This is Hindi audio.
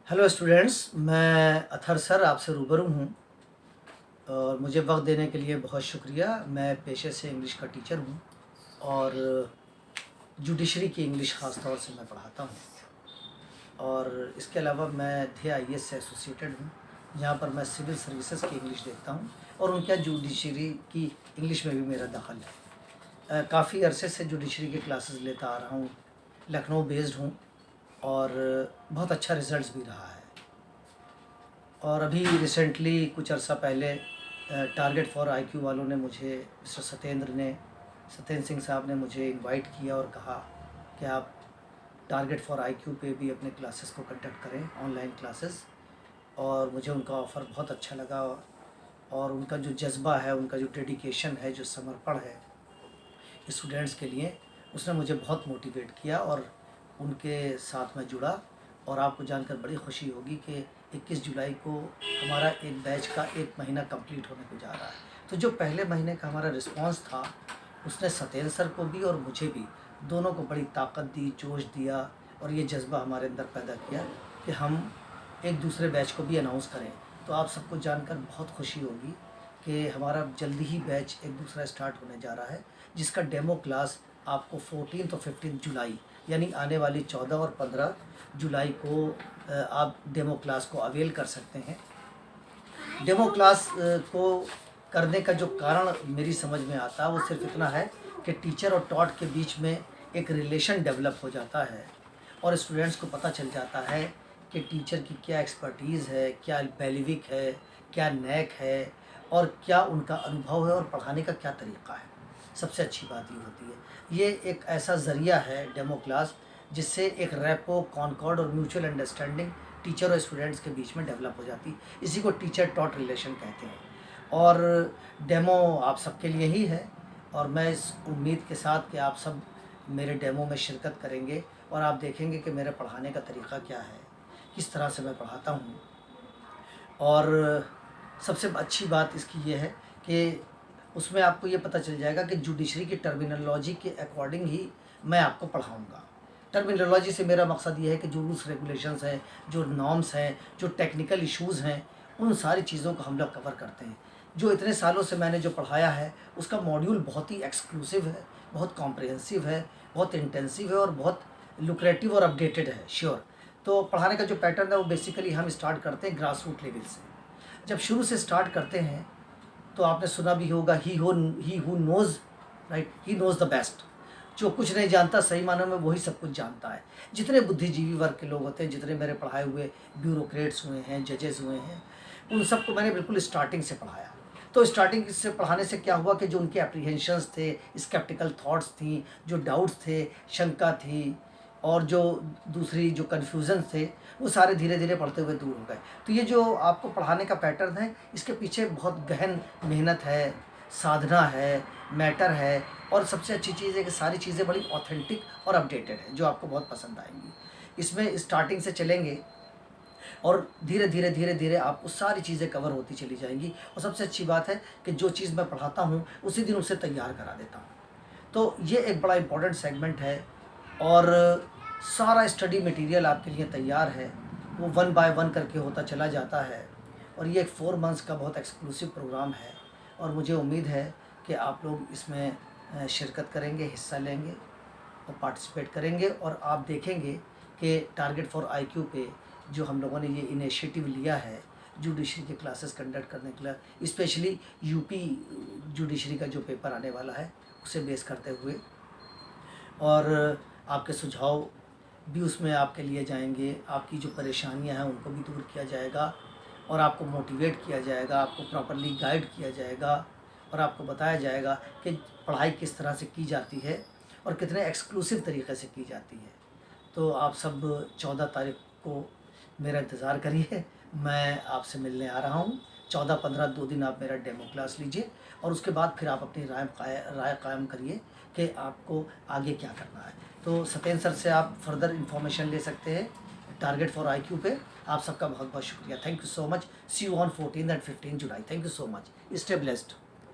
हेलो स्टूडेंट्स, मैं अथर सर आपसे रूबरू हूँ और मुझे वक्त देने के लिए बहुत शुक्रिया। मैं पेशे से इंग्लिश का टीचर हूँ और जुडिशरी की इंग्लिश ख़ास तौर से मैं पढ़ाता हूँ। और इसके अलावा मैं थे IAS से एसोसिएटेड हूँ, जहाँ पर मैं सिविल सर्विसेज की इंग्लिश देखता हूँ और उनके यहाँ जुडिशरी की इंग्लिश में भी मेरा दखल है। काफ़ी अरसे से जुडिशरी की क्लासेस लेता आ रहा हूँ। लखनऊ बेस्ड हूँ और बहुत अच्छा रिज़ल्ट भी रहा है। और अभी रिसेंटली कुछ अर्सा पहले टारगेट फॉर IQ वालों ने मुझे, मिस्टर सत्येंद्र सिंह साहब ने मुझे इनवाइट किया और कहा कि आप टारगेट फॉर IQ पे भी अपने क्लासेस को कंडक्ट करें, ऑनलाइन क्लासेस। और मुझे उनका ऑफ़र बहुत अच्छा लगा और उनका जो जज्बा है, उनका जो डेडिकेशन है, जो समर्पण है स्टूडेंट्स के लिए, उसने मुझे बहुत मोटिवेट किया और उनके साथ मैं जुड़ा। और आपको जानकर बड़ी खुशी होगी कि 21 जुलाई को हमारा एक बैच का 1 महीना कंप्लीट होने को जा रहा है। तो जो पहले महीने का हमारा रिस्पांस था, उसने सत्येंद्र सर को भी और मुझे भी, दोनों को बड़ी ताकत दी, जोश दिया और ये जज्बा हमारे अंदर पैदा किया कि हम एक दूसरे बैच को भी अनाउंस करें। तो आप सबको जानकर बहुत खुशी होगी कि हमारा जल्दी ही बैच एक दूसरा स्टार्ट होने जा रहा है, जिसका डेमो क्लास आपको 14 और 15 जुलाई यानी आने वाली 14 और 15 जुलाई को आप डेमो क्लास को अवेल कर सकते हैं। डेमो क्लास को करने का जो कारण मेरी समझ में आता है वो सिर्फ इतना है कि टीचर और टॉट के बीच में एक रिलेशन डेवलप हो जाता है और स्टूडेंट्स को पता चल जाता है कि टीचर की क्या एक्सपर्टीज़ है, क्या बैलिविक है, क्या नैक है और क्या उनका अनुभव है और पढ़ाने का क्या तरीक़ा है। सबसे अच्छी बात ये होती है, ये एक ऐसा ज़रिया है डेमो क्लास जिससे एक रैपो, कॉन्कॉर्ड और म्यूचुअल अंडरस्टैंडिंग टीचर और स्टूडेंट्स के बीच में डेवलप हो जाती है। इसी को टीचर टॉट रिलेशन कहते हैं। और डेमो आप सबके लिए ही है और मैं इस उम्मीद के साथ कि आप सब मेरे डेमो में शिरकत करेंगे और आप देखेंगे कि मेरे पढ़ाने का तरीक़ा क्या है, किस तरह से मैं पढ़ाता हूँ। और सबसे अच्छी बात इसकी ये है कि उसमें आपको ये पता चल जाएगा कि जुडिशरी की टर्मिनोलॉजी के अकॉर्डिंग ही मैं आपको पढ़ाऊँगा। टर्मिनोलॉजी से मेरा मकसद ये है कि जो रूल्स रेगुलेशंस हैं, जो नॉर्म्स हैं, जो टेक्निकल इश्यूज़ हैं, उन सारी चीज़ों को हम लोग कवर करते हैं। जो इतने सालों से मैंने जो पढ़ाया है, उसका मॉड्यूल बहुत ही एक्सक्लूसिव है, बहुत कॉम्प्रिहेंसिव है, बहुत इंटेंसिव है और बहुत लुक्रेटिव और अपडेटेड है, श्योर। तो पढ़ाने का जो पैटर्न है वो बेसिकली हम स्टार्ट करते हैं ग्रास रूट लेवल से। जब शुरू से स्टार्ट करते हैं तो आपने सुना भी होगा, he who knows, right, he knows the best. जो कुछ नहीं जानता सही मानों में वही सब कुछ जानता है। जितने बुद्धिजीवी वर्ग के लोग होते हैं, जितने मेरे पढ़ाए हुए ब्यूरोक्रेट्स हुए हैं, जजेस हुए हैं, उन सबको मैंने बिल्कुल स्टार्टिंग से पढ़ाया। तो स्टार्टिंग से पढ़ाने से क्या हुआ कि जो उनके एप्रीहेंशंस थे, स्केप्टिकल थॉट्स थी, जो डाउट्स थे, शंका थी और जो दूसरी जो कन्फ्यूज़न थे, वो सारे धीरे धीरे पढ़ते हुए दूर हो गए। तो ये जो आपको पढ़ाने का पैटर्न है, इसके पीछे बहुत गहन मेहनत है, साधना है, मैटर है और सबसे अच्छी चीज़ है कि सारी चीज़ें बड़ी ऑथेंटिक और अपडेटेड है, जो आपको बहुत पसंद आएंगी। इसमें स्टार्टिंग से चलेंगे और धीरे धीरे आपको सारी चीज़ें कवर होती चली जाएंगी। और सबसे अच्छी बात है कि जो चीज़ मैं पढ़ाता हूँ उसी दिन उसे तैयार करा देता हूँ। तो ये एक बड़ा इम्पॉर्टेंट सेगमेंट है और सारा स्टडी मटेरियल आपके लिए तैयार है, वो 1 बाय 1 करके होता चला जाता है। और ये एक 4 मंथ्स का बहुत एक्सक्लूसिव प्रोग्राम है और मुझे उम्मीद है कि आप लोग इसमें शिरकत करेंगे, हिस्सा लेंगे और पार्टिसिपेट करेंगे और आप देखेंगे कि टारगेट फॉर IQ पे जो हम लोगों ने ये इनिशिएटिव लिया है जुडिशरी के क्लासेस कंडक्ट करने के लिए, स्पेशली यूपी जुडिशरी का जो पेपर आने वाला है उसे बेस करते हुए, और आपके सुझाव भी उसमें आपके लिए जाएंगे। आपकी जो परेशानियां हैं उनको भी दूर किया जाएगा और आपको मोटिवेट किया जाएगा, आपको प्रॉपर्ली गाइड किया जाएगा और आपको बताया जाएगा कि पढ़ाई किस तरह से की जाती है और कितने एक्सक्लूसिव तरीक़े से की जाती है। तो आप सब 14 तारीख को मेरा इंतज़ार करिए, मैं आपसे मिलने आ रहा हूँ। 14-15 2 दिन आप मेरा डेमो क्लास लीजिए और उसके बाद फिर आप अपनी राय कायम करिए कि आपको आगे क्या करना है। तो सत्येंद्र सर से आप फर्दर इन्फॉर्मेशन ले सकते हैं टारगेट फॉर IQ पे। आप सबका बहुत बहुत शुक्रिया। Thank you so much. See you on 14 and 15 July. Thank you so much. Stay blessed.